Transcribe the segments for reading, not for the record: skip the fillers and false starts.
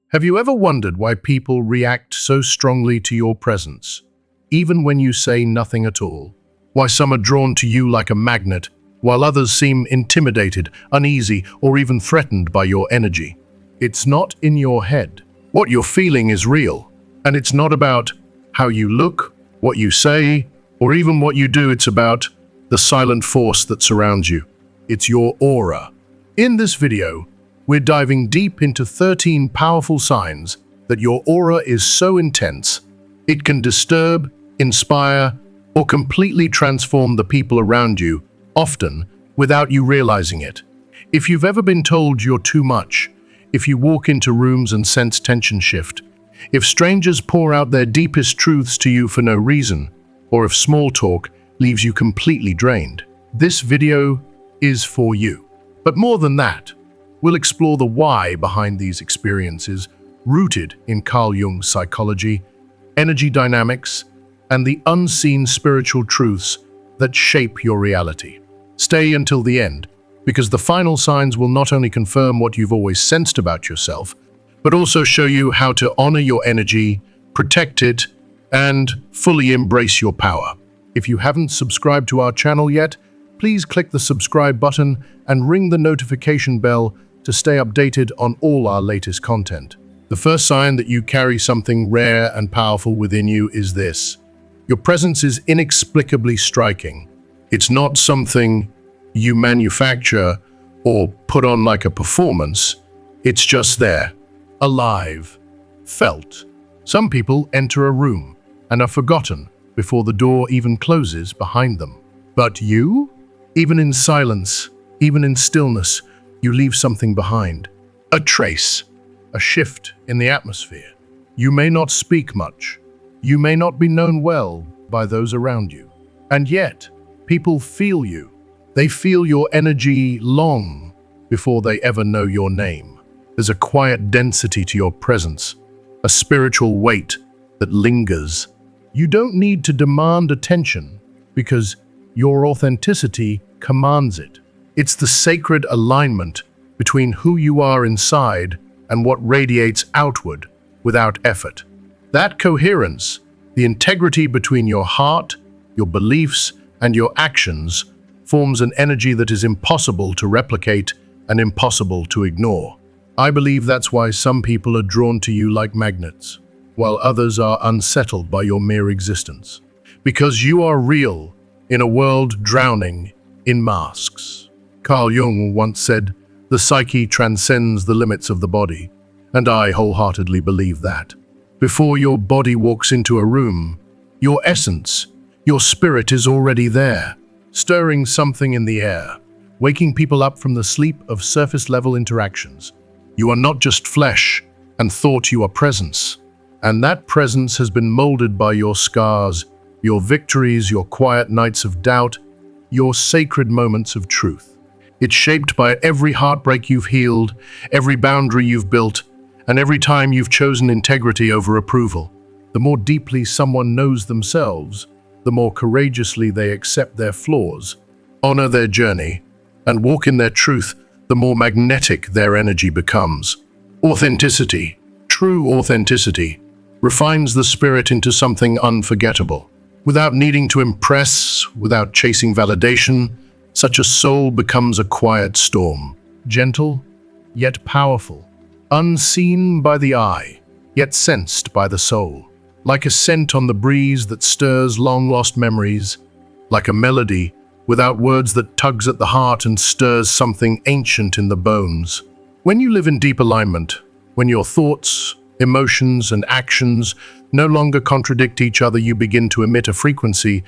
Have you ever wondered why people react so strongly to your presence, even when you say nothing at all? Why some are drawn to you like a magnet, while others seem intimidated, uneasy, or even threatened by your energy? It's not in your head. What you're feeling is real, and it's not about how you look, what you say, or even what you do. It's about the silent force that surrounds you. It's your aura. In this video, we're diving deep into 13 powerful signs that your aura is so intense, it can disturb, inspire, or completely transform the people around you, often without you realizing it. If you've ever been told you're too much, if you walk into rooms and sense tension shift, if strangers pour out their deepest truths to you for no reason, or if small talk leaves you completely drained, this video is for you. But more than that, we'll explore the why behind these experiences, rooted in Carl Jung's psychology, energy dynamics, and the unseen spiritual truths that shape your reality. Stay until the end, because the final signs will not only confirm what you've always sensed about yourself, but also show you how to honor your energy, protect it, and fully embrace your power. If you haven't subscribed to our channel yet, please click the subscribe button and ring the notification bell to stay updated on all our latest content. The first sign that you carry something rare and powerful within you is this. Your presence is inexplicably striking. It's not something you manufacture or put on like a performance. It's just there, alive, felt. Some people enter a room and are forgotten before the door even closes behind them. But you? Even in silence, even in stillness, you leave something behind. A trace, a shift in the atmosphere. You may not speak much. You may not be known well by those around you. And yet, people feel you. They feel your energy long before they ever know your name. There's a quiet density to your presence, a spiritual weight that lingers. You don't need to demand attention because your authenticity commands it. It's the sacred alignment between who you are inside and what radiates outward without effort. That coherence, the integrity between your heart, your beliefs, and your actions forms an energy that is impossible to replicate and impossible to ignore. I believe that's why some people are drawn to you like magnets, while others are unsettled by your mere existence. Because you are real in a world drowning in masks. Carl Jung once said, "The psyche transcends the limits of the body," and I wholeheartedly believe that. Before your body walks into a room, your essence, your spirit is already there, stirring something in the air, waking people up from the sleep of surface-level interactions. You are not just flesh and thought, you are presence. And that presence has been molded by your scars, your victories, your quiet nights of doubt, your sacred moments of truth. It's shaped by every heartbreak you've healed, every boundary you've built, and every time you've chosen integrity over approval. The more deeply someone knows themselves, the more courageously they accept their flaws, honor their journey, and walk in their truth, the more magnetic their energy becomes. Authenticity, true authenticity, refines the spirit into something unforgettable. Without needing to impress, without chasing validation, such a soul becomes a quiet storm, gentle, yet powerful, unseen by the eye, yet sensed by the soul. Like a scent on the breeze that stirs long-lost memories, like a melody without words that tugs at the heart and stirs something ancient in the bones. When you live in deep alignment, when your thoughts, emotions, and actions no longer contradict each other, you begin to emit a frequency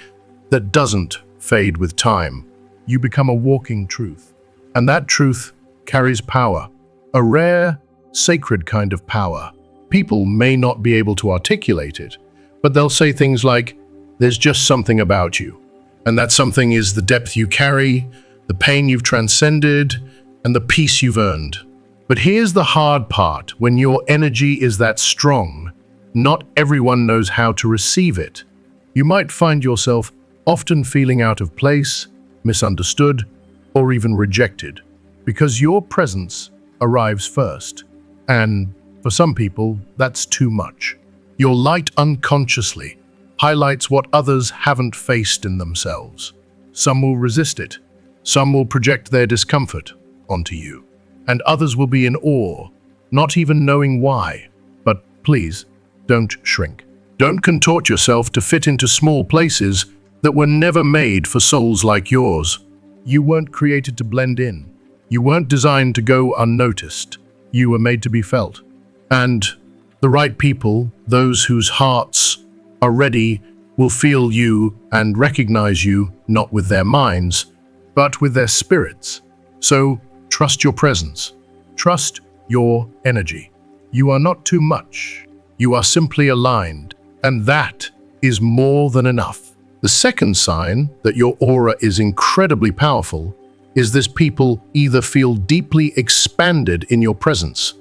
that doesn't fade with time. You become a walking truth. And that truth carries power, a rare, sacred kind of power. People may not be able to articulate it, but they'll say things like, "There's just something about you." And that something is the depth you carry, the pain you've transcended, and the peace you've earned. But here's the hard part. When your energy is that strong, not everyone knows how to receive it. You might find yourself often feeling out of place, misunderstood, or even rejected, because your presence arrives first. And For some people, that's too much. Your light unconsciously highlights what others haven't faced in themselves. Some will resist it. Some will project their discomfort onto you. And others will be in awe, not even knowing why. But please, don't shrink. Don't contort yourself to fit into small places that were never made for souls like yours. You weren't created to blend in. You weren't designed to go unnoticed. You were made to be felt. And the right people, those whose hearts are ready, will feel you and recognize you, not with their minds, but with their spirits. So trust your presence. Trust your energy. You are not too much. You are simply aligned, and that is more than enough. The second sign that your aura is incredibly powerful is this: people either feel deeply expanded in your presence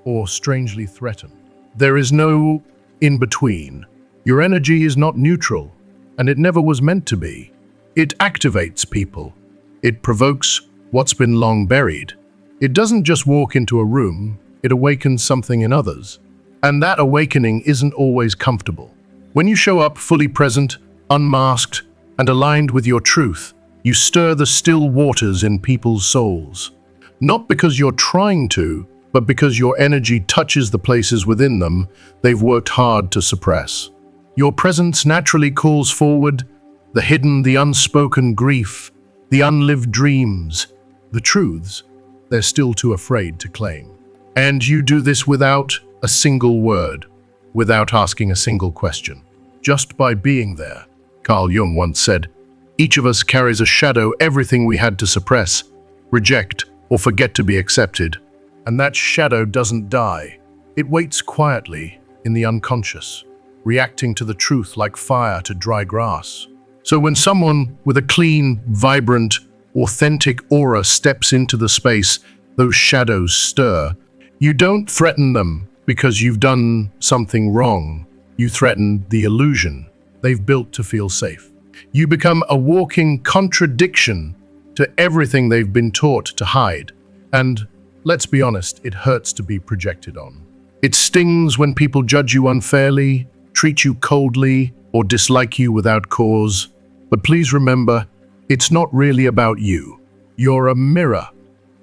or strangely threatened. There is no in-between. Your energy is not neutral, and it never was meant to be. It activates people. It provokes what's been long buried. It doesn't just walk into a room, it awakens something in others. And that awakening isn't always comfortable. When you show up fully present, unmasked, and aligned with your truth, you stir the still waters in people's souls. Not because you're trying to, but because your energy touches the places within them they've worked hard to suppress. Your presence naturally calls forward the hidden, the unspoken grief, the unlived dreams, the truths they're still too afraid to claim. And you do this without a single word, without asking a single question, just by being there. Carl Jung once said, "Each of us carries a shadow, everything we had to suppress, reject, or forget to be accepted. And that shadow doesn't die. It waits quietly in the unconscious, reacting to the truth like fire to dry grass." So when someone with a clean, vibrant, authentic aura steps into the space those shadows stir, you don't threaten them because you've done something wrong. You threaten the illusion they've built to feel safe. You become a walking contradiction to everything they've been taught to hide. And let's be honest, it hurts to be projected on. It stings when people judge you unfairly, treat you coldly, or dislike you without cause. But please remember, it's not really about you. You're a mirror.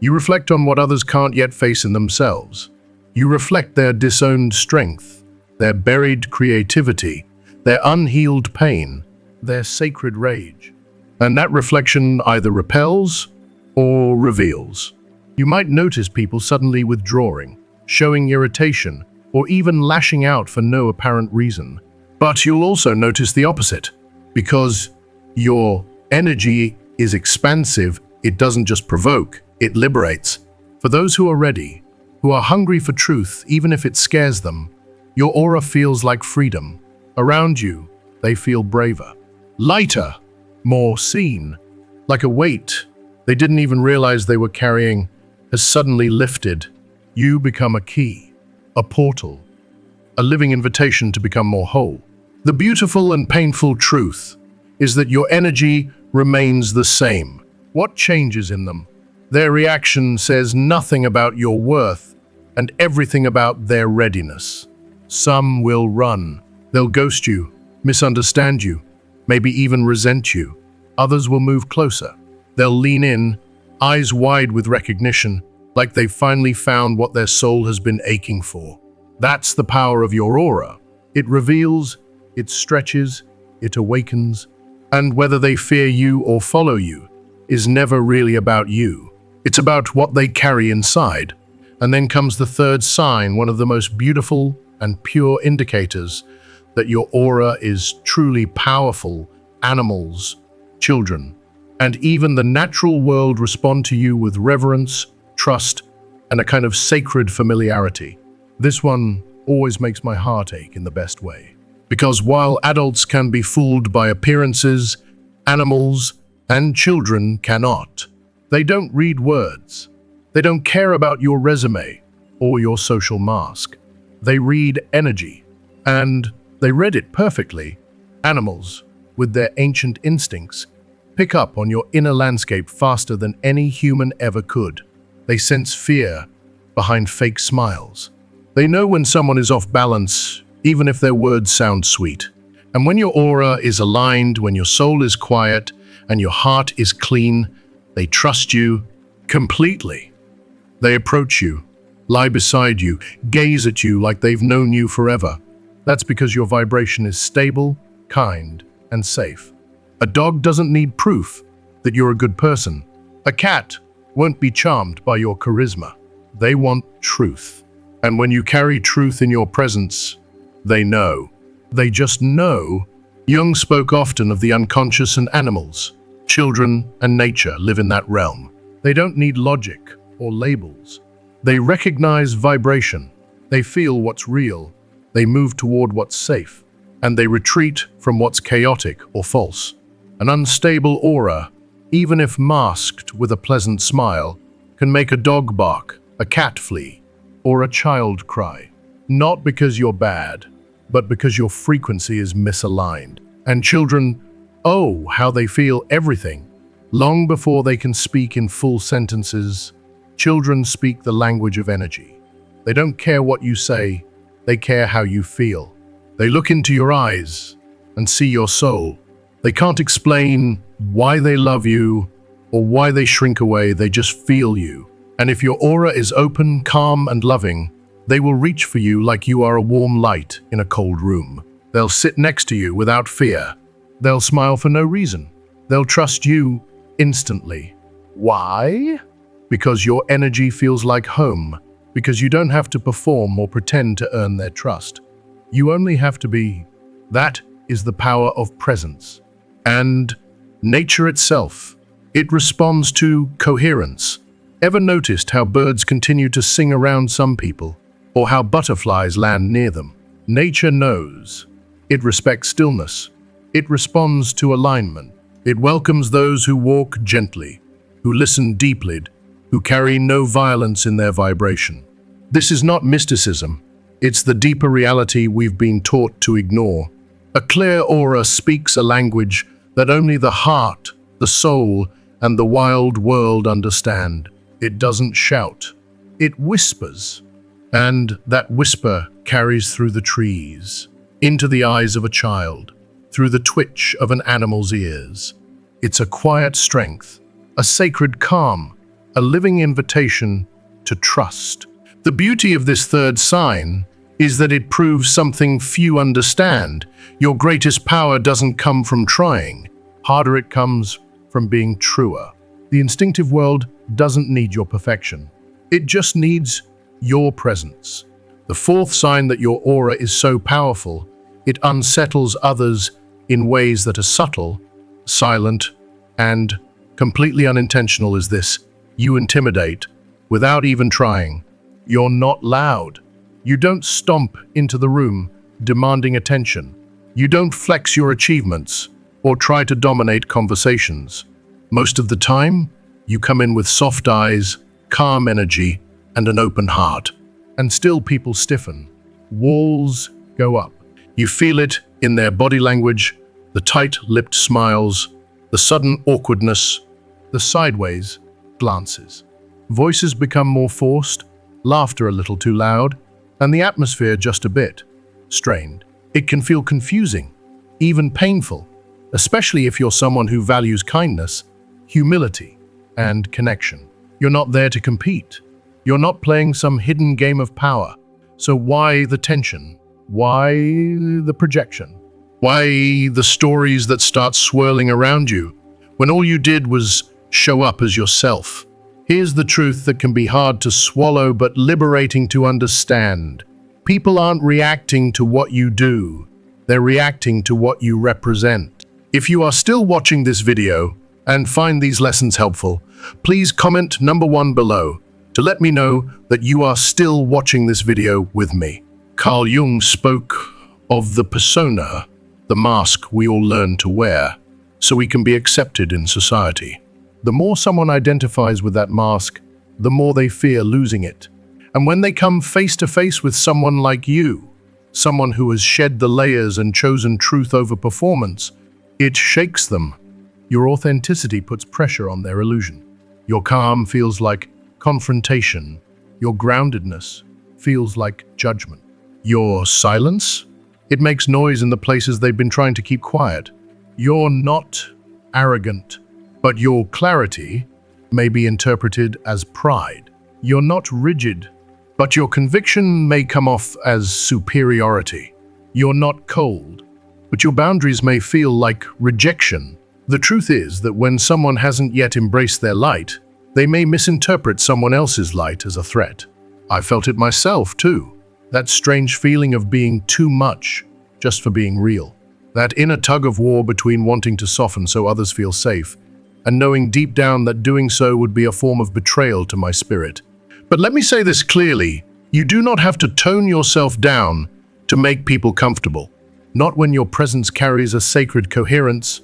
You reflect on what others can't yet face in themselves. You reflect their disowned strength, their buried creativity, their unhealed pain, their sacred rage. And that reflection either repels or reveals. You might notice people suddenly withdrawing, showing irritation, or even lashing out for no apparent reason. But you'll also notice the opposite. Because your energy is expansive, it doesn't just provoke, it liberates. For those who are ready, who are hungry for truth, even if it scares them, your aura feels like freedom. Around you, they feel braver, lighter, more seen, like a weight they didn't even realize they were carrying has suddenly lifted. You become a key, a portal, a living invitation to become more whole. The beautiful and painful truth is that your energy remains the same. What changes in them? Their reaction says nothing about your worth and everything about their readiness. Some will run. They'll ghost you, misunderstand you, maybe even resent you. Others will move closer. They'll lean in, eyes wide with recognition, like they've finally found what their soul has been aching for. That's the power of your aura. It reveals, it stretches, it awakens, and whether they fear you or follow you is never really about you. It's about what they carry inside. And then comes the third sign, one of the most beautiful and pure indicators that your aura is truly powerful. Animals, children, and even the natural world respond to you with reverence, trust, and a kind of sacred familiarity. This one always makes my heart ache in the best way. Because while adults can be fooled by appearances, animals and children cannot. They don't read words. They don't care about your resume or your social mask. They read energy, and they read it perfectly. Animals, with their ancient instincts, pick up on your inner landscape faster than any human ever could. They sense fear behind fake smiles, They know when someone is off balance, even if their words sound sweet. And when your aura is aligned, when your soul is quiet, and your heart is clean, they trust you completely. They approach you, lie beside you, gaze at you like they've known you forever. That's because your vibration is stable, kind, and safe. A dog doesn't need proof that you're a good person. A cat won't be charmed by your charisma. They want truth. And when you carry truth in your presence, they know. They just know. Jung spoke often of the unconscious and animals. Children and nature live in that realm. They don't need logic or labels. They recognize vibration. They feel what's real. They move toward what's safe. And they retreat from what's chaotic or false. An unstable aura, even if masked with a pleasant smile, can make a dog bark, a cat flee, or a child cry. Not because you're bad, but because your frequency is misaligned. And children, oh, how they feel everything. Long before they can speak in full sentences, children speak the language of energy. They don't care what you say, they care how you feel. They look into your eyes and see your soul. They can't explain why they love you or why they shrink away, they just feel you. And if your aura is open, calm, and loving, they will reach for you like you are a warm light in a cold room. They'll sit next to you without fear. They'll smile for no reason. They'll trust you instantly. Why? Because your energy feels like home. Because you don't have to perform or pretend to earn their trust. You only have to be. That is the power of presence. And nature itself, it responds to coherence. Ever noticed how birds continue to sing around some people, or how butterflies land near them? Nature knows. It respects stillness. It responds to alignment. It welcomes those who walk gently, who listen deeply, who carry no violence in their vibration. This is not mysticism. It's the deeper reality we've been taught to ignore. A clear aura speaks a language that only the heart, the soul, and the wild world understand. It doesn't shout. It whispers. And that whisper carries through the trees, into the eyes of a child, through the twitch of an animal's ears. It's a quiet strength, a sacred calm, a living invitation to trust. The beauty of this third sign is that it proves something few understand. Your greatest power doesn't come from trying. Harder it comes from being truer. The instinctive world doesn't need your perfection. It just needs your presence. The fourth sign that your aura is so powerful, it unsettles others in ways that are subtle, silent, and completely unintentional is this. You intimidate without even trying. You're not loud. You don't stomp into the room, demanding attention. You don't flex your achievements or try to dominate conversations. Most of the time, you come in with soft eyes, calm energy, and an open heart. And still people stiffen. Walls go up. You feel it in their body language, the tight-lipped smiles, the sudden awkwardness, the sideways glances. Voices become more forced, laughter a little too loud, and the atmosphere just a bit strained. It can feel confusing, even painful, especially if you're someone who values kindness, humility, and connection. You're not there to compete. You're not playing some hidden game of power. So why the tension? Why the projection? Why the stories that start swirling around you when all you did was show up as yourself? Here's the truth that can be hard to swallow but liberating to understand. People aren't reacting to what you do. They're reacting to what you represent. If you are still watching this video and find these lessons helpful, please comment number 1 below to let me know that you are still watching this video with me. Carl Jung spoke of the persona, the mask we all learn to wear, so we can be accepted in society. The more someone identifies with that mask, the more they fear losing it. And when they come face to face with someone like you, someone who has shed the layers and chosen truth over performance, it shakes them. Your authenticity puts pressure on their illusion. Your calm feels like confrontation. Your groundedness feels like judgment. Your silence? It makes noise in the places they've been trying to keep quiet. You're not arrogant, but your clarity may be interpreted as pride. You're not rigid, but your conviction may come off as superiority. You're not cold, but your boundaries may feel like rejection. The truth is that when someone hasn't yet embraced their light, they may misinterpret someone else's light as a threat. I felt it myself too. That strange feeling of being too much just for being real. That inner tug of war between wanting to soften so others feel safe and knowing deep down that doing so would be a form of betrayal to my spirit. But let me say this clearly, you do not have to tone yourself down to make people comfortable. Not when your presence carries a sacred coherence,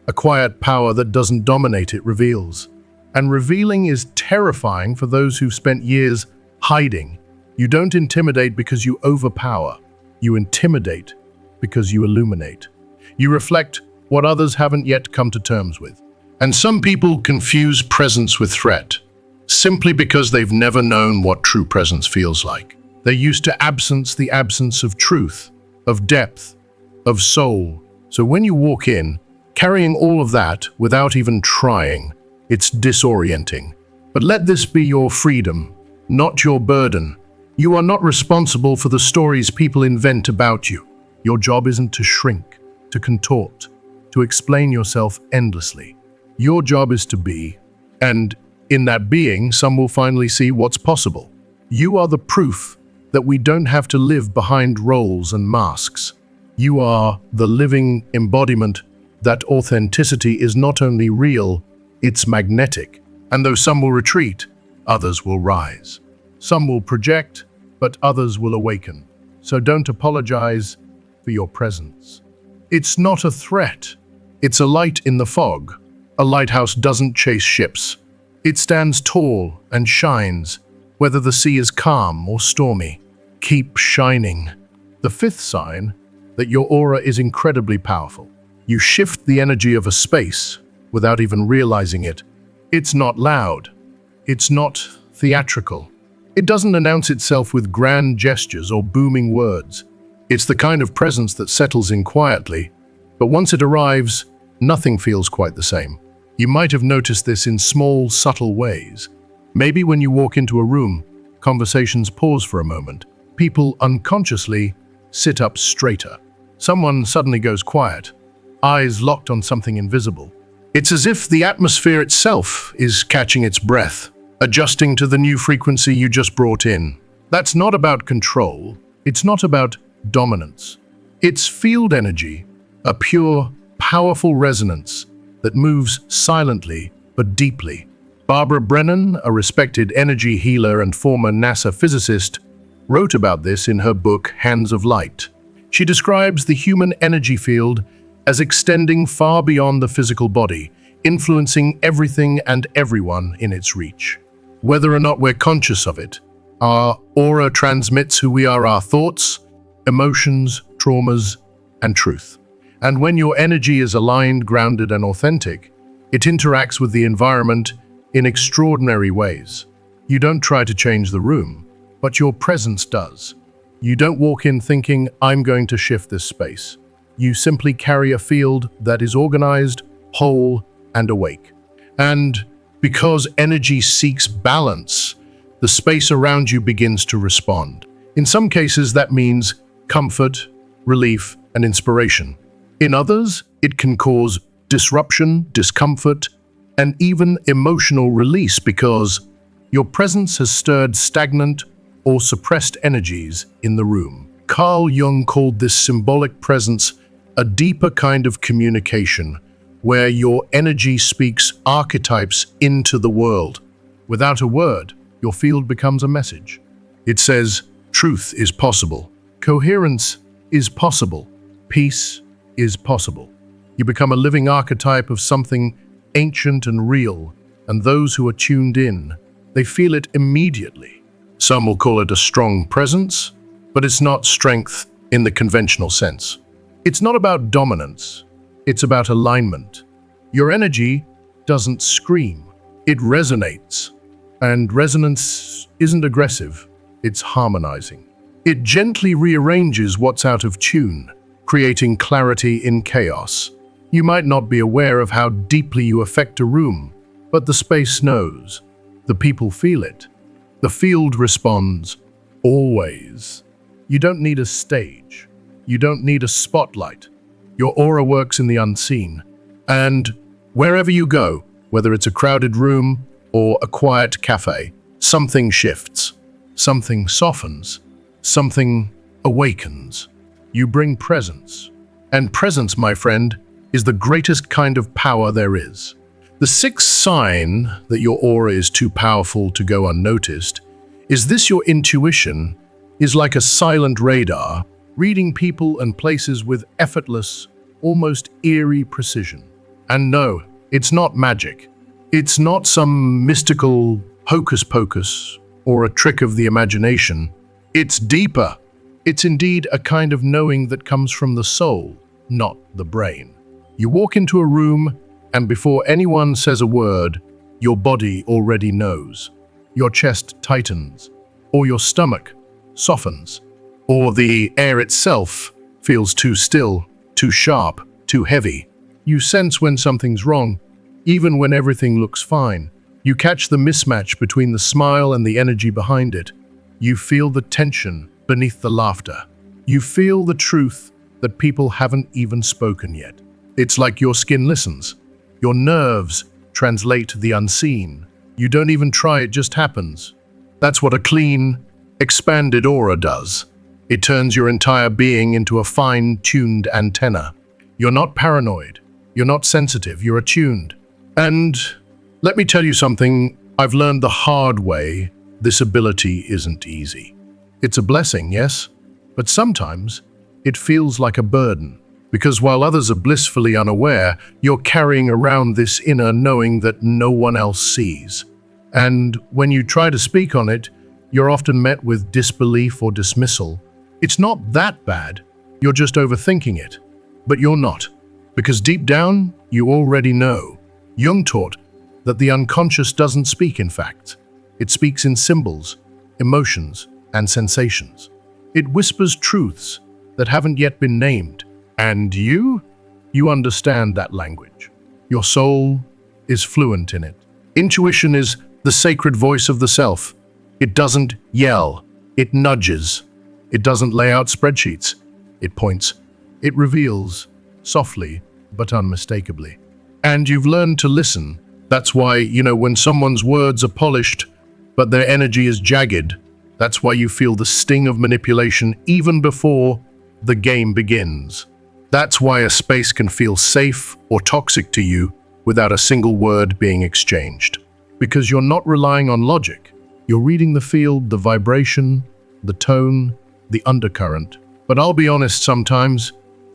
a quiet power that doesn't dominate, it reveals. And revealing is terrifying for those who've spent years hiding. You don't intimidate because you overpower. You intimidate because you illuminate. You reflect what others haven't yet come to terms with. And some people confuse presence with threat, simply because they've never known what true presence feels like. They're used to absence, the absence of truth, of depth, of soul. So when you walk in, carrying all of that without even trying, it's disorienting. But let this be your freedom, not your burden. You are not responsible for the stories people invent about you. Your job isn't to shrink, to contort, to explain yourself endlessly. Your job is to be, and in that being, some will finally see what's possible. You are the proof that we don't have to live behind roles and masks. You are the living embodiment that authenticity is not only real, it's magnetic. And though some will retreat, others will rise. Some will project, but others will awaken. So don't apologize for your presence. It's not a threat. It's a light in the fog. A lighthouse doesn't chase ships. It stands tall and shines, whether the sea is calm or stormy. Keep shining. The fifth sign that your aura is incredibly powerful. You shift the energy of a space without even realizing it. It's not loud. It's not theatrical. It doesn't announce itself with grand gestures or booming words. It's the kind of presence that settles in quietly, but once it arrives, nothing feels quite the same. You might have noticed this in small, subtle ways. Maybe when you walk into a room, conversations pause for a moment. People unconsciously sit up straighter. Someone suddenly goes quiet, eyes locked on something invisible. It's as if the atmosphere itself is catching its breath, adjusting to the new frequency you just brought in. That's not about control. It's not about dominance. It's field energy, a pure, powerful resonance that moves silently but deeply. Barbara Brennan, a respected energy healer and former NASA physicist, wrote about this in her book, Hands of Light. She describes the human energy field as extending far beyond the physical body, influencing everything and everyone in its reach. Whether or not we're conscious of it, our aura transmits who we are, our thoughts, emotions, traumas, and truth. And when your energy is aligned, grounded, and authentic, it interacts with the environment in extraordinary ways. You don't try to change the room, but your presence does. You don't walk in thinking, I'm going to shift this space. You simply carry a field that is organized, whole, and awake. And because energy seeks balance, the space around you begins to respond. In some cases, that means comfort, relief, and inspiration. In others, it can cause disruption, discomfort, and even emotional release because your presence has stirred stagnant or suppressed energies in the room. Carl Jung called this symbolic presence a deeper kind of communication, where your energy speaks archetypes into the world. Without a word, your field becomes a message. It says, truth is possible, coherence is possible, peace is possible. You become a living archetype of something ancient and real, and those who are tuned in, they feel it immediately. Some will call it a strong presence, but it's not strength in the conventional sense. It's not about dominance, it's about alignment. Your energy doesn't scream, it resonates. And resonance isn't aggressive, it's harmonizing. It gently rearranges what's out of tune, creating clarity in chaos. You might not be aware of how deeply you affect a room, but the space knows. The people feel it. The field responds, always. You don't need a stage. You don't need a spotlight. Your aura works in the unseen. And wherever you go, whether it's a crowded room or a quiet cafe, something shifts, something softens, something awakens. You bring presence. And presence, my friend, is the greatest kind of power there is. The sixth sign that your aura is too powerful to go unnoticed is this: your intuition is like a silent radar, reading people and places with effortless, almost eerie precision. And no, it's not magic. It's not some mystical hocus-pocus or a trick of the imagination. It's deeper. It's indeed a kind of knowing that comes from the soul, not the brain. You walk into a room, and before anyone says a word, your body already knows. Your chest tightens, or your stomach softens, or the air itself feels too still, too sharp, too heavy. You sense when something's wrong, even when everything looks fine. You catch the mismatch between the smile and the energy behind it. You feel the tension beneath the laughter. You feel the truth that people haven't even spoken yet. It's like your skin listens. Your nerves translate the unseen. You don't even try, it just happens. That's what a clean, expanded aura does. It turns your entire being into a fine-tuned antenna. You're not paranoid. You're not sensitive. You're attuned. And let me tell you something, I've learned the hard way. This ability isn't easy. It's a blessing, yes, but sometimes it feels like a burden. Because while others are blissfully unaware, you're carrying around this inner knowing that no one else sees. And when you try to speak on it, you're often met with disbelief or dismissal. It's not that bad, you're just overthinking it. But you're not, because deep down, you already know. Jung taught that the unconscious doesn't speak in facts. It speaks in symbols, emotions, and sensations. It whispers truths that haven't yet been named. And you understand that language. Your soul is fluent in it. Intuition is the sacred voice of the self. It doesn't yell, it nudges. It doesn't lay out spreadsheets. It points. It reveals, softly but unmistakably. And you've learned to listen. That's why, when someone's words are polished, but their energy is jagged, that's why you feel the sting of manipulation even before the game begins. That's why a space can feel safe or toxic to you without a single word being exchanged. Because you're not relying on logic. You're reading the field, the vibration, the tone, the undercurrent. But I'll be honest, sometimes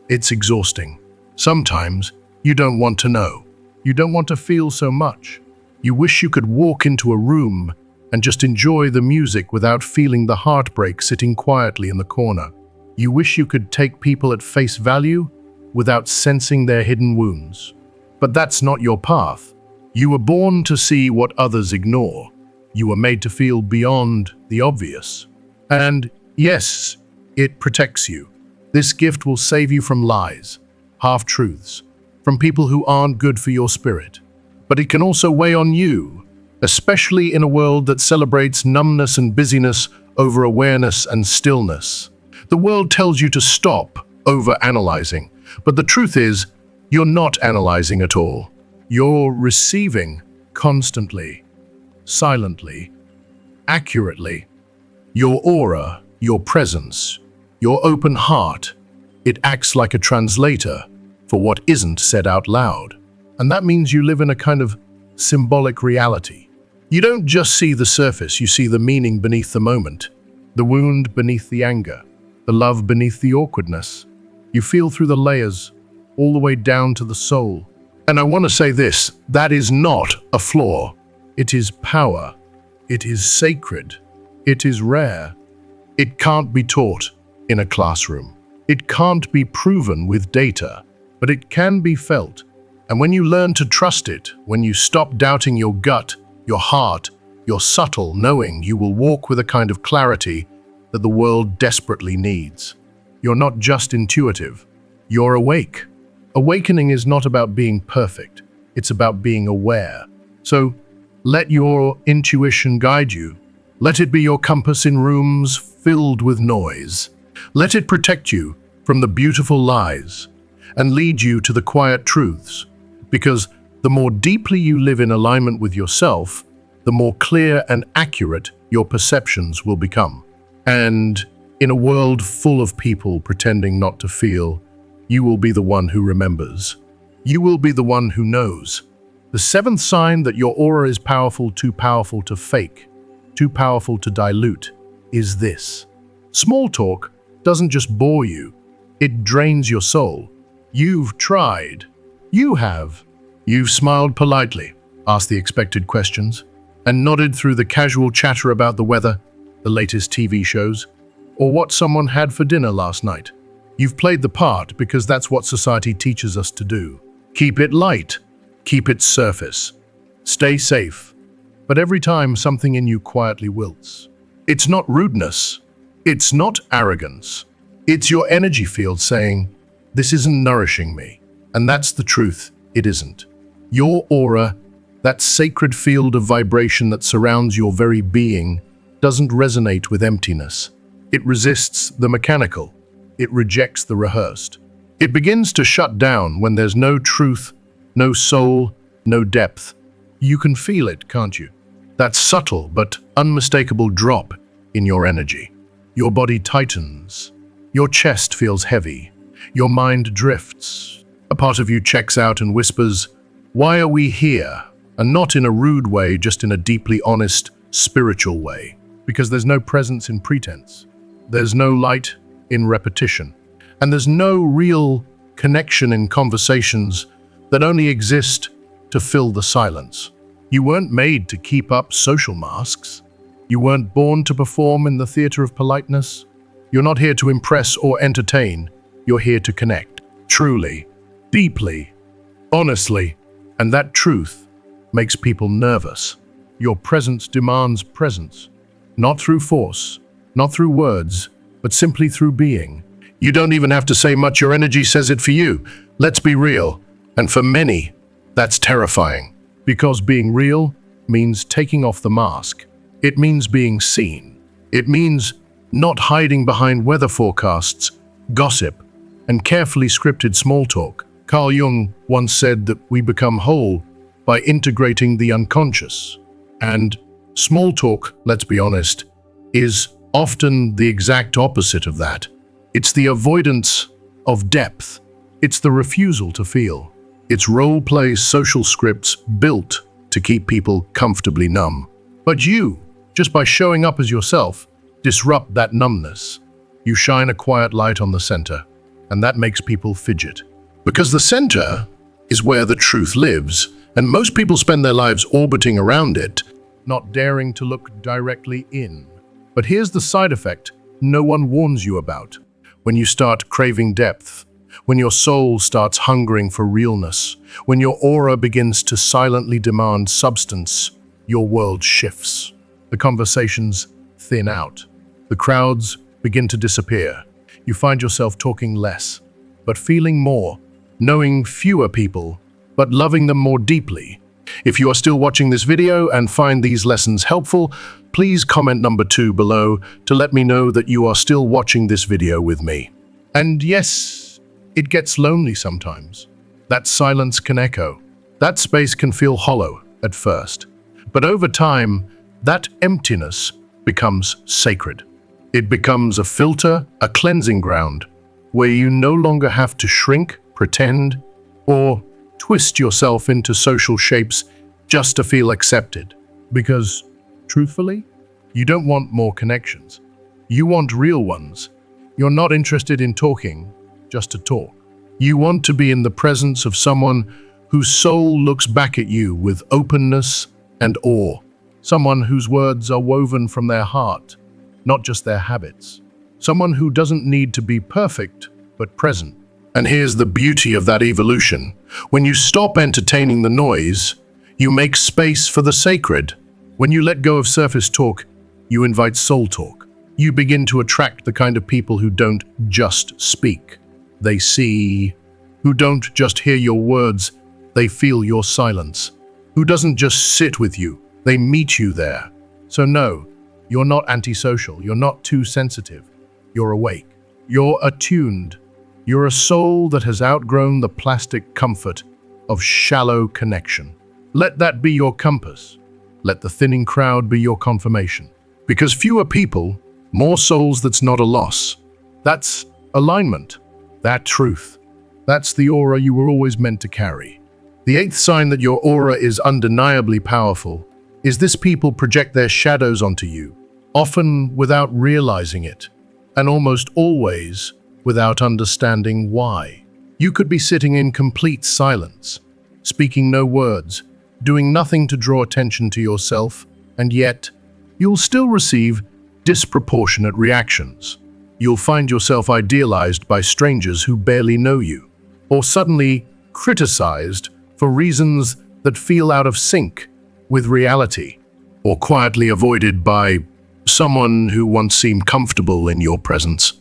it's exhausting. Sometimes you don't want to know. You don't want to feel so much. You wish you could walk into a room and just enjoy the music without feeling the heartbreak sitting quietly in the corner. You wish you could take people at face value without sensing their hidden wounds. But that's not your path. You were born to see what others ignore. You were made to feel beyond the obvious. And yes, it protects you. This gift will save you from lies, half-truths, from people who aren't good for your spirit. But it can also weigh on you, especially in a world that celebrates numbness and busyness over awareness and stillness. The world tells you to stop over-analyzing, but the truth is, you're not analyzing at all. You're receiving constantly, silently, accurately. Your aura, your presence, your open heart, it acts like a translator for what isn't said out loud. And that means you live in a kind of symbolic reality. You don't just see the surface, you see the meaning beneath the moment, the wound beneath the anger, the love beneath the awkwardness. You feel through the layers, all the way down to the soul. And I want to say this, that is not a flaw. It is power. It is sacred. It is rare. It can't be taught in a classroom. It can't be proven with data, but it can be felt. And when you learn to trust it, when you stop doubting your gut, your heart, You're subtle, knowing you will walk with a kind of clarity that the world desperately needs. You're not just intuitive, you're awake. Awakening is not about being perfect, it's about being aware. So let your intuition guide you. Let it be your compass in rooms filled with noise. Let it protect you from the beautiful lies and lead you to the quiet truths. Because the more deeply you live in alignment with yourself, the more clear and accurate your perceptions will become. And in a world full of people pretending not to feel, you will be the one who remembers. You will be the one who knows. The seventh sign that your aura is too powerful to fake, too powerful to dilute, is this. Small talk doesn't just bore you, it drains your soul. You've tried. You have. You've smiled politely, asked the expected questions, and nodded through the casual chatter about the weather, the latest TV shows, or what someone had for dinner last night. You've played the part because that's what society teaches us to do. Keep it light. Keep it surface. Stay safe. But every time something in you quietly wilts. It's not rudeness. It's not arrogance. It's your energy field saying, "This isn't nourishing me." And that's the truth. It isn't. Your aura, that sacred field of vibration that surrounds your very being, doesn't resonate with emptiness. It resists the mechanical. It rejects the rehearsed. It begins to shut down when there's no truth, no soul, no depth. You can feel it, can't you? That subtle but unmistakable drop in your energy. Your body tightens. Your chest feels heavy. Your mind drifts. A part of you checks out and whispers, "Why are we here?" And not in a rude way, just in a deeply honest, spiritual way. Because there's no presence in pretense. There's no light in repetition. And there's no real connection in conversations that only exist to fill the silence. You weren't made to keep up social masks. You weren't born to perform in the theater of politeness. You're not here to impress or entertain. You're here to connect. Truly, deeply, honestly. And that truth makes people nervous. Your presence demands presence. Not through force, not through words, but simply through being. You don't even have to say much, your energy says it for you. Let's be real. And for many, that's terrifying. Because being real means taking off the mask. It means being seen. It means not hiding behind weather forecasts, gossip, and carefully scripted small talk. Carl Jung once said that we become whole by integrating the unconscious. And small talk, let's be honest, is often the exact opposite of that. It's the avoidance of depth. It's the refusal to feel. It's role-play social scripts built to keep people comfortably numb. But you, just by showing up as yourself, disrupt that numbness. You shine a quiet light on the center, and that makes people fidget. Because the center is where the truth lives, and most people spend their lives orbiting around it, not daring to look directly in. But here's the side effect no one warns you about. When you start craving depth, when your soul starts hungering for realness, when your aura begins to silently demand substance, your world shifts. The conversations thin out. The crowds begin to disappear. You find yourself talking less, but feeling more, knowing fewer people, but loving them more deeply. If you are still watching this video and find these lessons helpful, please comment number 2 below to let me know that you are still watching this video with me. And yes, it gets lonely sometimes. That silence can echo. That space can feel hollow at first. But over time, that emptiness becomes sacred. It becomes a filter, a cleansing ground, where you no longer have to shrink, pretend, or twist yourself into social shapes just to feel accepted. Because, truthfully, you don't want more connections. You want real ones. You're not interested in talking just to talk. You want to be in the presence of someone whose soul looks back at you with openness and awe. Someone whose words are woven from their heart, not just their habits. Someone who doesn't need to be perfect, but present. And here's the beauty of that evolution. When you stop entertaining the noise, you make space for the sacred. When you let go of surface talk, you invite soul talk. You begin to attract the kind of people who don't just speak. They see, who don't just hear your words, they feel your silence. Who doesn't just sit with you, they meet you there. So no, you're not antisocial, you're not too sensitive. You're awake, you're attuned. You're a soul that has outgrown the plastic comfort of shallow connection. Let that be your compass. Let the thinning crowd be your confirmation. Because fewer people, more souls, that's not a loss. That's alignment. That truth. That's the aura you were always meant to carry. The eighth sign that your aura is undeniably powerful is this: people project their shadows onto you, often without realizing it, and almost always without understanding why. You could be sitting in complete silence, speaking no words, doing nothing to draw attention to yourself, and yet you'll still receive disproportionate reactions. You'll find yourself idealized by strangers who barely know you, or suddenly criticized for reasons that feel out of sync with reality, or quietly avoided by someone who once seemed comfortable in your presence.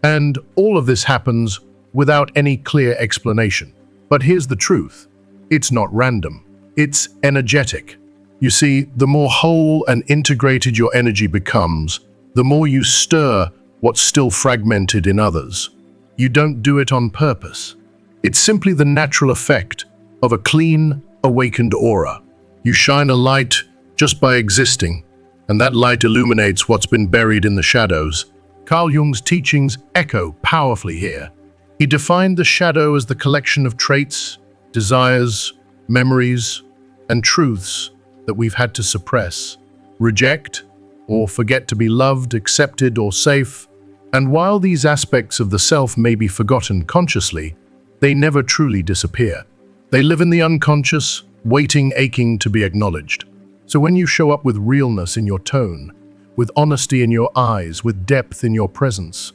And all of this happens without any clear explanation. But here's the truth. It's not random. It's energetic. You see, the more whole and integrated your energy becomes, the more you stir what's still fragmented in others. You don't do it on purpose. It's simply the natural effect of a clean, awakened aura. You shine a light just by existing, and that light illuminates what's been buried in the shadows. Carl Jung's teachings echo powerfully here. He defined the shadow as the collection of traits, desires, memories, and truths that we've had to suppress, reject, or forget to be loved, accepted, or safe. And while these aspects of the self may be forgotten consciously, they never truly disappear. They live in the unconscious, waiting, aching to be acknowledged. So when you show up with realness in your tone, with honesty in your eyes, with depth in your presence,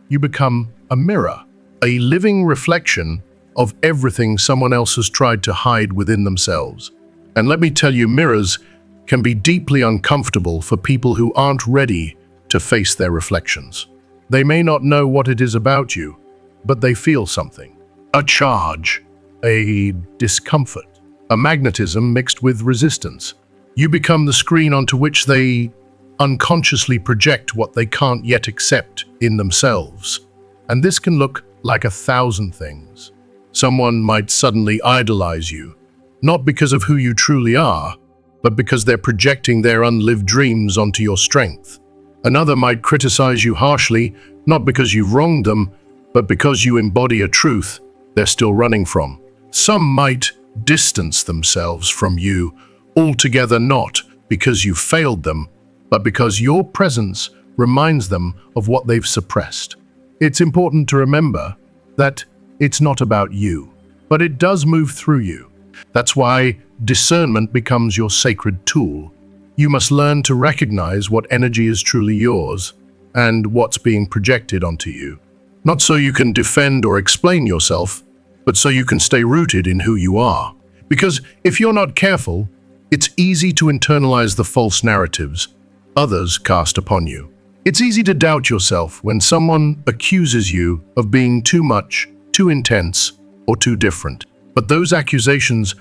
you become a mirror, a living reflection of everything someone else has tried to hide within themselves. And let me tell you, mirrors can be deeply uncomfortable for people who aren't ready to face their reflections. They may not know what it is about you, but they feel something. A charge, a discomfort, a magnetism mixed with resistance. You become the screen onto which they unconsciously project what they can't yet accept in themselves. And this can look like 1,000 things. Someone might suddenly idolize you, not because of who you truly are, but because they're projecting their unlived dreams onto your strength. Another might criticize you harshly, not because you've wronged them, but because you embody a truth they're still running from. Some might distance themselves from you altogether, not because you failed them, but because your presence reminds them of what they've suppressed. It's important to remember that it's not about you, but it does move through you. That's why discernment becomes your sacred tool. You must learn to recognize what energy is truly yours and what's being projected onto you. Not so you can defend or explain yourself, but so you can stay rooted in who you are. Because if you're not careful, it's easy to internalize the false narratives others cast upon you. It's easy to doubt yourself when someone accuses you of being too much, too intense, or too different. But those accusations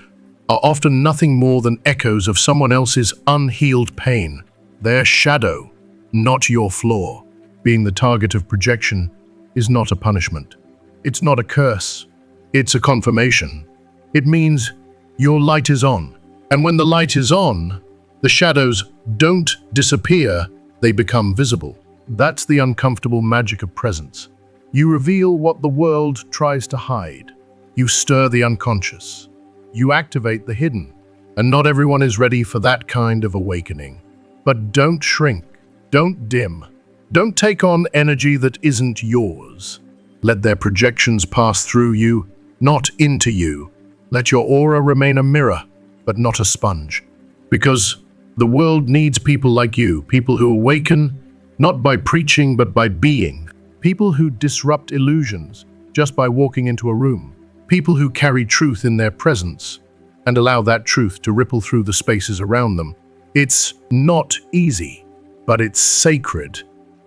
are often nothing more than echoes of someone else's unhealed pain, their shadow, not your flaw. Being the target of projection is not a punishment. It's not a curse. It's a confirmation. It means your light is on. And when the light is on, the shadows don't disappear, they become visible. That's the uncomfortable magic of presence. You reveal what the world tries to hide. You stir the unconscious. You activate the hidden. And not everyone is ready for that kind of awakening. But don't shrink. Don't dim. Don't take on energy that isn't yours. Let their projections pass through you, not into you. Let your aura remain a mirror, but not a sponge. Because the world needs people like you, people who awaken, not by preaching, but by being. People who disrupt illusions just by walking into a room. People who carry truth in their presence and allow that truth to ripple through the spaces around them. It's not easy, but it's sacred.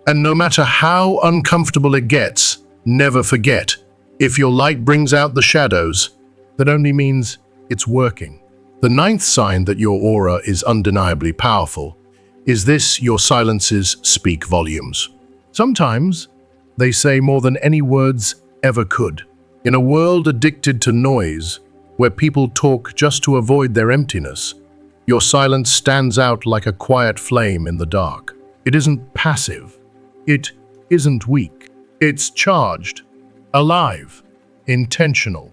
And no matter how uncomfortable it gets, never forget, if your light brings out the shadows, that only means it's working. The ninth sign that your aura is undeniably powerful is this: your silences speak volumes. Sometimes they say more than any words ever could. In a world addicted to noise, where people talk just to avoid their emptiness, your silence stands out like a quiet flame in the dark. It isn't passive. It isn't weak. It's charged, alive, intentional.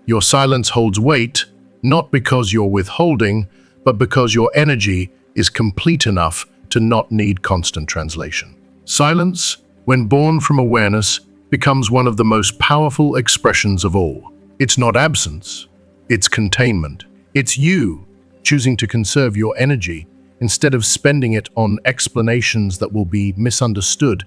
Your silence holds weight, not because you're withholding, but because your energy is complete enough to not need constant translation. Silence, when born from awareness, becomes one of the most powerful expressions of all. It's not absence, it's containment. It's you choosing to conserve your energy instead of spending it on explanations that will be misunderstood,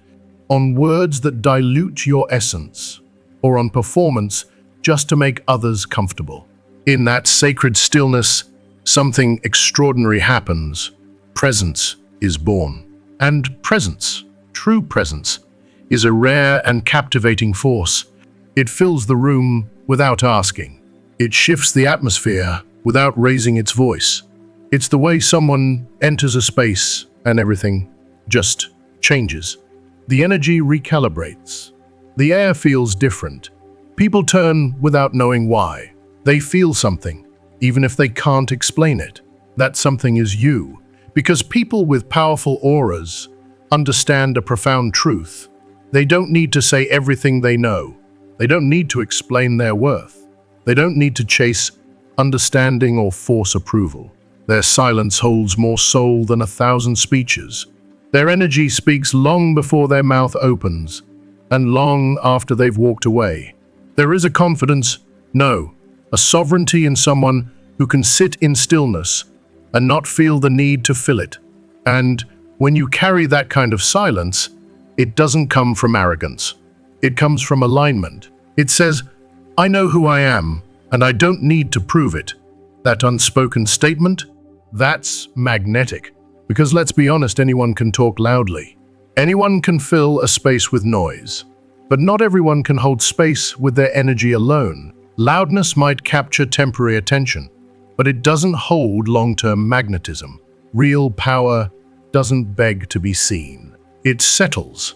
on words that dilute your essence, or on performance just to make others comfortable. In that sacred stillness, something extraordinary happens. Presence is born. And presence, true presence, is a rare and captivating force. It fills the room without asking. It shifts the atmosphere without raising its voice. It's the way someone enters a space and everything just changes. The energy recalibrates. The air feels different. People turn without knowing why. They feel something, even if they can't explain it. That something is you. Because people with powerful auras understand a profound truth. They don't need to say everything they know. They don't need to explain their worth. They don't need to chase understanding or force approval. Their silence holds more soul than 1,000 speeches. Their energy speaks long before their mouth opens, and long after they've walked away. There is a confidence, no, a sovereignty in someone who can sit in stillness and not feel the need to fill it. And when you carry that kind of silence, it doesn't come from arrogance. It comes from alignment. It says, I know who I am, and I don't need to prove it. That unspoken statement, that's magnetic. Because let's be honest, anyone can talk loudly. Anyone can fill a space with noise. But not everyone can hold space with their energy alone. Loudness might capture temporary attention, but it doesn't hold long-term magnetism. Real power doesn't beg to be seen. It settles.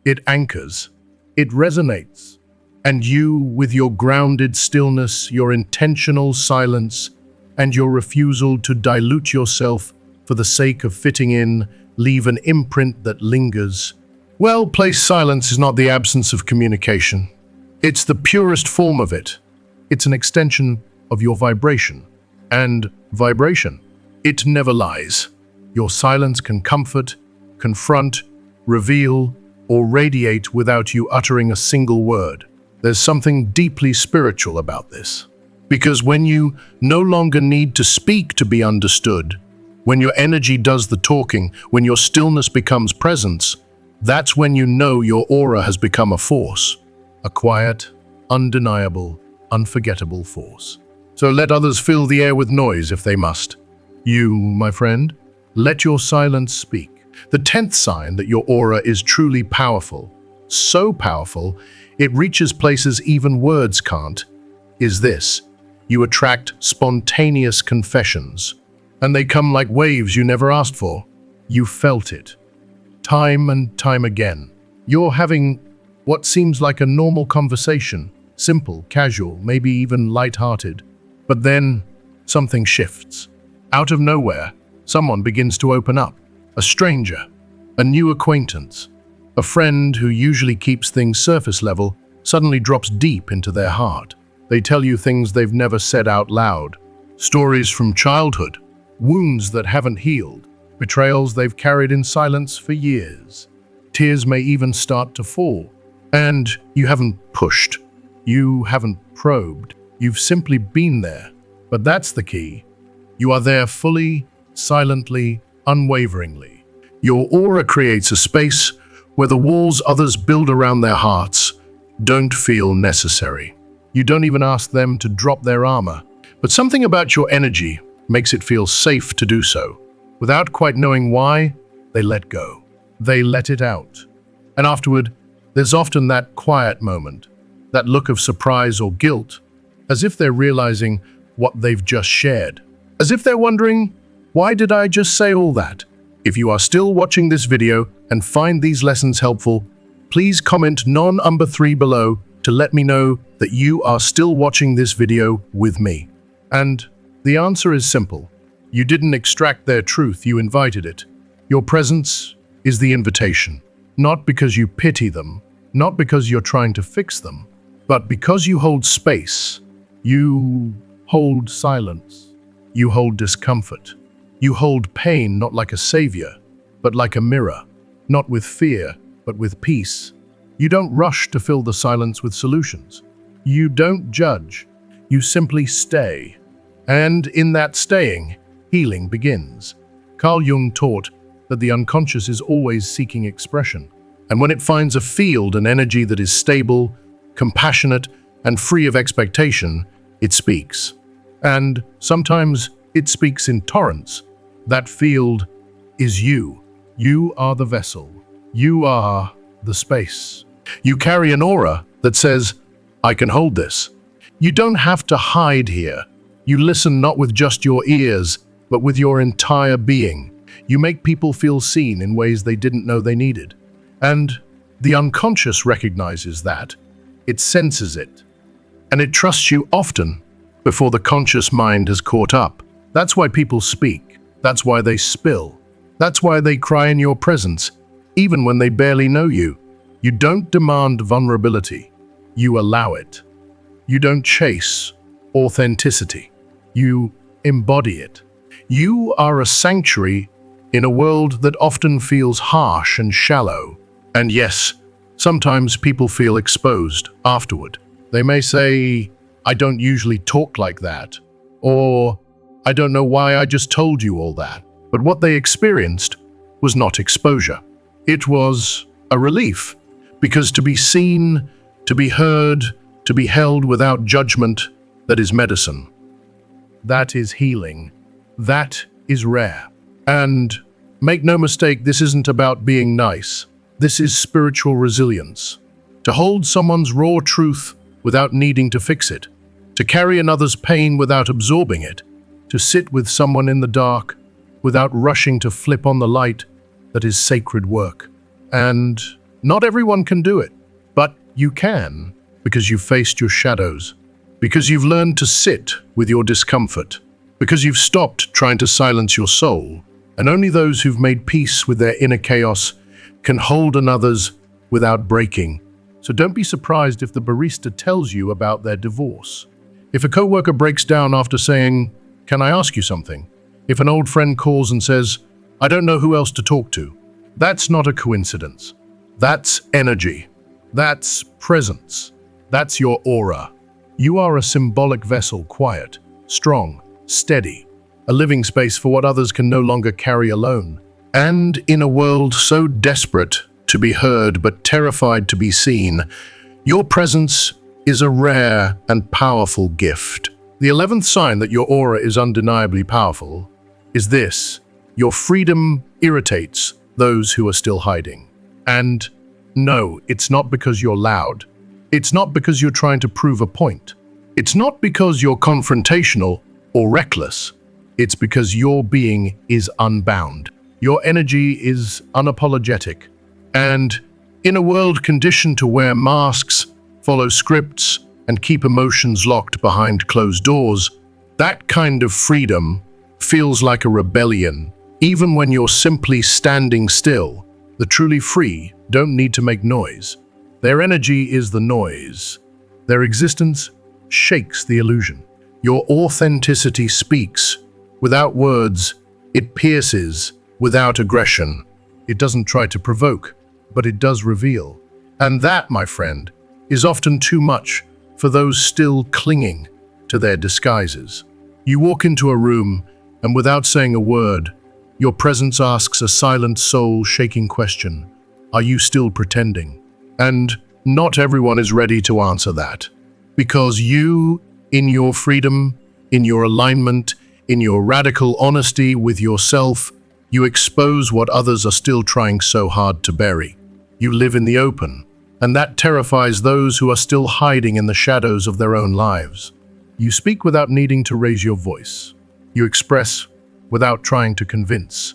It anchors. It resonates. And you, with your grounded stillness, your intentional silence, and your refusal to dilute yourself for the sake of fitting in, leave an imprint that lingers. Well-placed silence is not the absence of communication. It's the purest form of it. It's an extension of your vibration. And vibration, it never lies. Your silence can comfort, confront, reveal, or radiate without you uttering a single word. There's something deeply spiritual about this. Because when you no longer need to speak to be understood, when your energy does the talking, when your stillness becomes presence, that's when you know your aura has become a force, a quiet, undeniable, unforgettable force. So let others fill the air with noise if they must. You, my friend, let your silence speak. The 10th sign that your aura is truly powerful, so powerful, it reaches places even words can't, is this: you attract spontaneous confessions, and they come like waves you never asked for. You felt it. Time and time again. You're having what seems like a normal conversation, simple, casual, maybe even light-hearted. But then something shifts. Out of nowhere, someone begins to open up. A stranger, a new acquaintance, a friend who usually keeps things surface level suddenly drops deep into their heart. They tell you things they've never said out loud. Stories from childhood, wounds that haven't healed, betrayals they've carried in silence for years. Tears may even start to fall. And you haven't pushed. You haven't probed. You've simply been there. But that's the key. You are there fully, silently, unwaveringly. Your aura creates a space where the walls others build around their hearts don't feel necessary. You don't even ask them to drop their armor. But something about your energy makes it feel safe to do so. Without quite knowing why, they let go. They let it out. And afterward, there's often that quiet moment, that look of surprise or guilt, as if they're realizing what they've just shared. As if they're wondering, why did I just say all that? If you are still watching this video and find these lessons helpful, please comment number 3 below to let me know that you are still watching this video with me. And the answer is simple. You didn't extract their truth, you invited it. Your presence is the invitation. Not because you pity them, not because you're trying to fix them, but because you hold space. You hold silence. You hold discomfort. You hold pain not like a savior, but like a mirror. Not with fear, but with peace. You don't rush to fill the silence with solutions. You don't judge. You simply stay. And in that staying, healing begins. Carl Jung taught that the unconscious is always seeking expression. And when it finds a field and energy that is stable, compassionate, and free of expectation, it speaks. And sometimes it speaks in torrents. That field is you. You are the vessel. You are the space. You carry an aura that says, I can hold this. You don't have to hide here. You listen not with just your ears, but with your entire being. You make people feel seen in ways they didn't know they needed. And the unconscious recognizes that. It senses it. And it trusts you often before the conscious mind has caught up. That's why people speak. That's why they spill. That's why they cry in your presence, even when they barely know you. You don't demand vulnerability. You allow it. You don't chase authenticity. You embody it. You are a sanctuary in a world that often feels harsh and shallow. And yes, sometimes people feel exposed afterward. They may say, I don't usually talk like that, or I don't know why I just told you all that. But what they experienced was not exposure. It was a relief, because to be seen, to be heard, to be held without judgment, that is medicine. That is healing. That is rare. And make no mistake, this isn't about being nice. This is spiritual resilience. To hold someone's raw truth without needing to fix it. To carry another's pain without absorbing it. To sit with someone in the dark without rushing to flip on the light, that is sacred work. And not everyone can do it, but you can, because you've faced your shadows, because you've learned to sit with your discomfort, because you've stopped trying to silence your soul. And only those who've made peace with their inner chaos can hold another's without breaking. So don't be surprised if the barista tells you about their divorce. If a coworker breaks down after saying, "Can I ask you something?" If an old friend calls and says, "I don't know who else to talk to." That's not a coincidence. That's energy. That's presence. That's your aura. You are a symbolic vessel, quiet, strong, steady, a living space for what others can no longer carry alone. And in a world so desperate to be heard but terrified to be seen, your presence is a rare and powerful gift. The 11th sign that your aura is undeniably powerful is this: your freedom irritates those who are still hiding. And no, it's not because you're loud. It's not because you're trying to prove a point. It's not because you're confrontational or reckless. It's because your being is unbound. Your energy is unapologetic. And in a world conditioned to wear masks, follow scripts, and keep emotions locked behind closed doors, that kind of freedom feels like a rebellion, even when you're simply standing still. The truly free don't need to make noise. Their energy is the noise. Their existence shakes the illusion. Your authenticity speaks without words. It pierces without aggression. It doesn't try to provoke, but it does reveal. And that, my friend, is often too much for those still clinging to their disguises. You walk into a room, and without saying a word, your presence asks a silent soul-shaking question: are you still pretending? And not everyone is ready to answer that. Because you, in your freedom, in your alignment, in your radical honesty with yourself, You expose what others are still trying so hard to bury. You live in the open, and that terrifies those who are still hiding in the shadows of their own lives. You speak without needing to raise your voice. You express without trying to convince.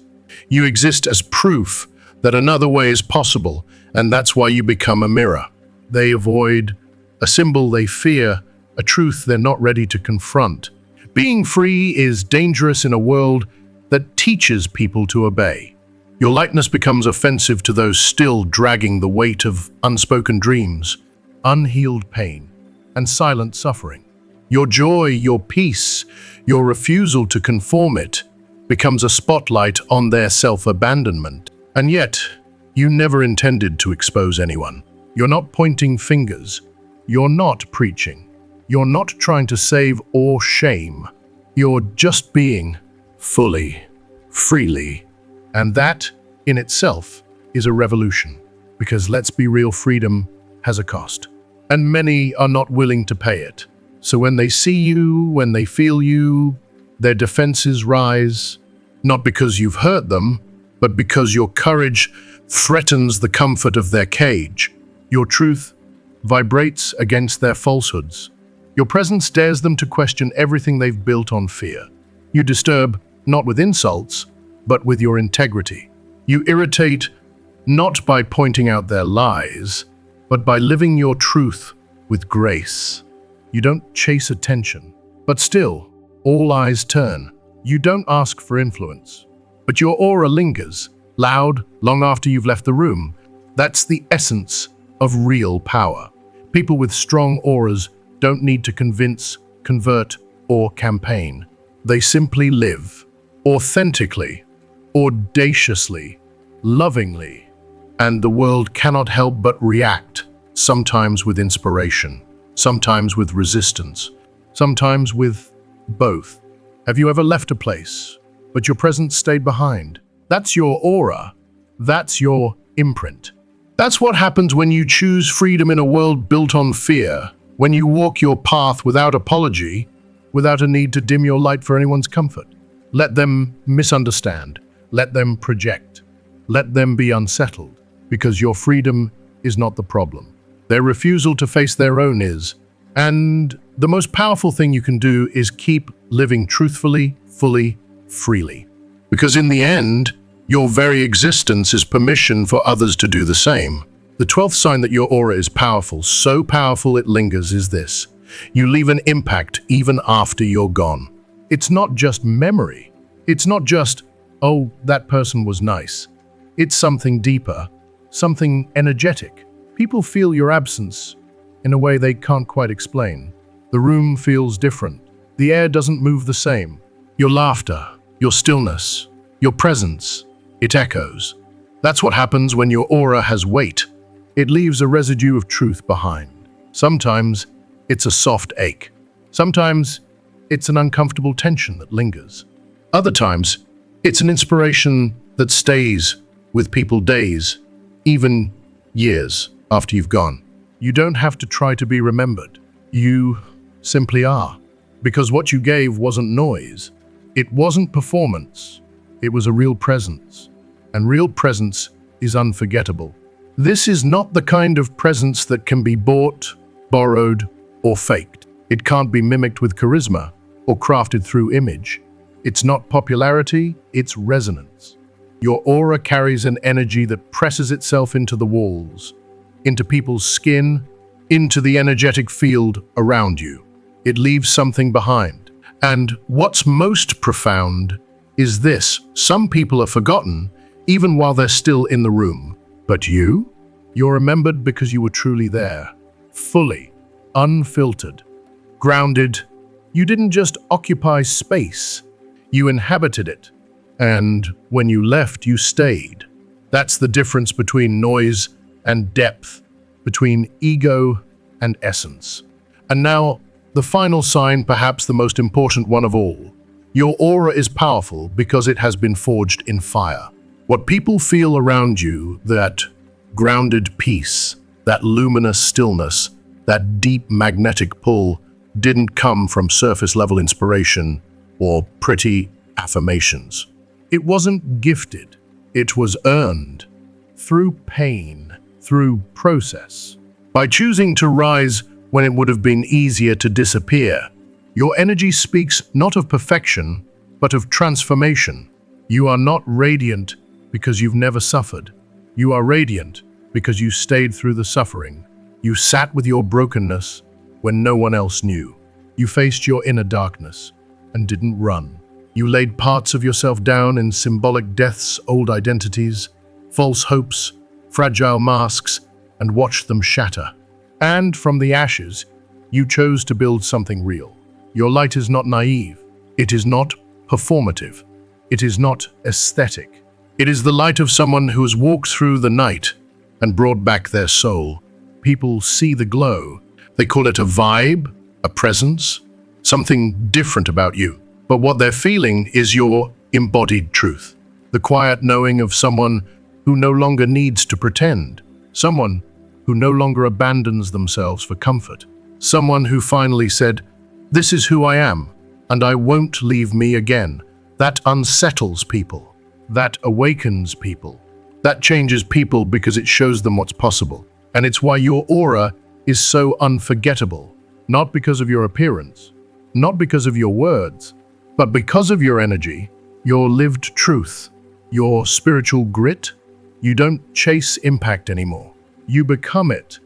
You exist as proof that another way is possible, and that's why you become a mirror. They avoid a symbol they fear, a truth they're not ready to confront. Being free is dangerous in a world that teaches people to obey. Your lightness becomes offensive to those still dragging the weight of unspoken dreams, unhealed pain, and silent suffering. Your joy, your peace, your refusal to conform it becomes a spotlight on their self-abandonment. And yet, you never intended to expose anyone. You're not pointing fingers. You're not preaching. You're not trying to save or shame. You're just being fully, freely. And that, in itself, is a revolution. Because let's be real, freedom has a cost. And many are not willing to pay it. So when they see you, when they feel you, their defenses rise, not because you've hurt them, but because your courage threatens the comfort of their cage. Your truth vibrates against their falsehoods. Your presence dares them to question everything they've built on fear. You disturb, not with insults, but with your integrity. You irritate not by pointing out their lies, but by living your truth with grace. You don't chase attention, but still, all eyes turn. You don't ask for influence, but your aura lingers, loud, long after you've left the room. That's the essence of real power. People with strong auras don't need to convince, convert, or campaign. They simply live, authentically, audaciously, lovingly, and the world cannot help but react, sometimes with inspiration, sometimes with resistance, sometimes with both. Have you ever left a place, but your presence stayed behind? That's your aura. That's your imprint. That's what happens when you choose freedom in a world built on fear, when you walk your path without apology, without a need to dim your light for anyone's comfort. Let them misunderstand. Let them project. Let them be unsettled, because your freedom is not the problem. Their refusal to face their own is. And the most powerful thing you can do is keep living truthfully, fully, freely. Because in the end, your very existence is permission for others to do the same. The 12th sign that your aura is powerful, so powerful it lingers, is this. You leave an impact even after you're gone. It's not just memory. It's not just, oh, that person was nice. It's something deeper, something energetic. People feel your absence in a way they can't quite explain. The room feels different. The air doesn't move the same. Your laughter, your stillness, your presence, it echoes. That's what happens when your aura has weight. It leaves a residue of truth behind. Sometimes it's a soft ache. Sometimes it's an uncomfortable tension that lingers. Other times, it's an inspiration that stays with people days, even years after you've gone. You don't have to try to be remembered. You simply are. Because what you gave wasn't noise. It wasn't performance. It was a real presence. And real presence is unforgettable. This is not the kind of presence that can be bought, borrowed, or faked. It can't be mimicked with charisma or crafted through image. It's not popularity, it's resonance. Your aura carries an energy that presses itself into the walls, into people's skin, into the energetic field around you. It leaves something behind. And what's most profound is this: some people are forgotten even while they're still in the room. But you're remembered because you were truly there, fully, unfiltered, grounded. You didn't just occupy space, you inhabited it. And when you left, you stayed. That's the difference between noise and depth, between ego and essence. And now, the final sign, perhaps the most important one of all. Your aura is powerful because it has been forged in fire. What people feel around you, that grounded peace, that luminous stillness, that deep magnetic pull, didn't come from surface-level inspiration or pretty affirmations. It wasn't gifted. It was earned. Through pain, through process. By choosing to rise when it would have been easier to disappear, your energy speaks not of perfection, but of transformation. You are not radiant because you've never suffered. You are radiant because you stayed through the suffering. You sat with your brokenness when no one else knew. You faced your inner darkness and didn't run. You laid parts of yourself down in symbolic deaths, old identities, false hopes, fragile masks, and watched them shatter. And from the ashes, you chose to build something real. Your light is not naive. It is not performative. It is not aesthetic. It is the light of someone who has walked through the night and brought back their soul. People see the glow. They call it a vibe, a presence, something different about you. But what they're feeling is your embodied truth. The quiet knowing of someone who no longer needs to pretend. Someone who no longer abandons themselves for comfort. Someone who finally said, "This is who I am, and I won't leave me again." That unsettles people. That awakens people. That changes people because it shows them what's possible. And it's why your aura is so unforgettable. Not because of your appearance, not because of your words, but because of your energy, your lived truth, your spiritual grit. You don't chase impact anymore. You become it.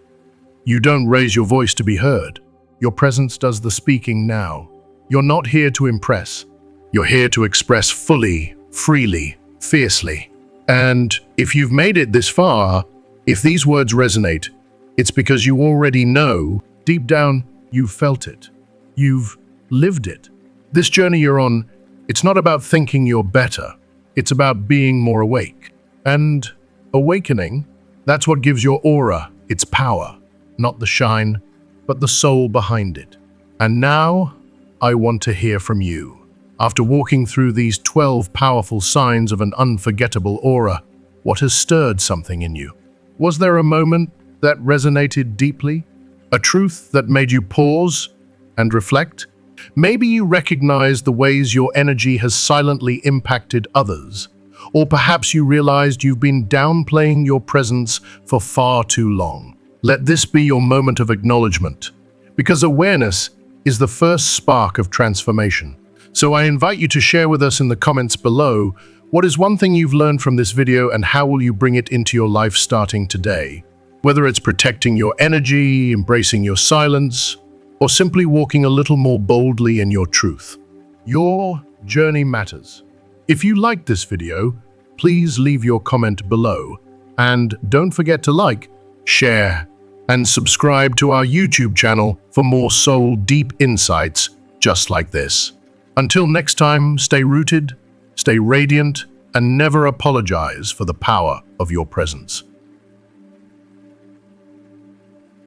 You don't raise your voice to be heard. Your presence does the speaking now. You're not here to impress. You're here to express fully, freely, fiercely. And if you've made it this far, if these words resonate, it's because you already know, deep down, you've felt it. You've lived it. This journey you're on, it's not about thinking you're better. It's about being more awake. And awakening, that's what gives your aura its power. Not the shine, but the soul behind it. And now, I want to hear from you. After walking through these 12 powerful signs of an unforgettable aura, what has stirred something in you? Was there a moment that resonated deeply? A truth that made you pause and reflect? Maybe you recognize the ways your energy has silently impacted others. Or perhaps you realized you've been downplaying your presence for far too long. Let this be your moment of acknowledgement, because awareness is the first spark of transformation. So I invite you to share with us in the comments below, what is one thing you've learned from this video and how will you bring it into your life starting today? Whether it's protecting your energy, embracing your silence, or simply walking a little more boldly in your truth. Your journey matters. If you liked this video, please leave your comment below. And don't forget to like, share, and subscribe to our YouTube channel for more soul-deep insights just like this. Until next time, stay rooted, stay radiant, and never apologize for the power of your presence.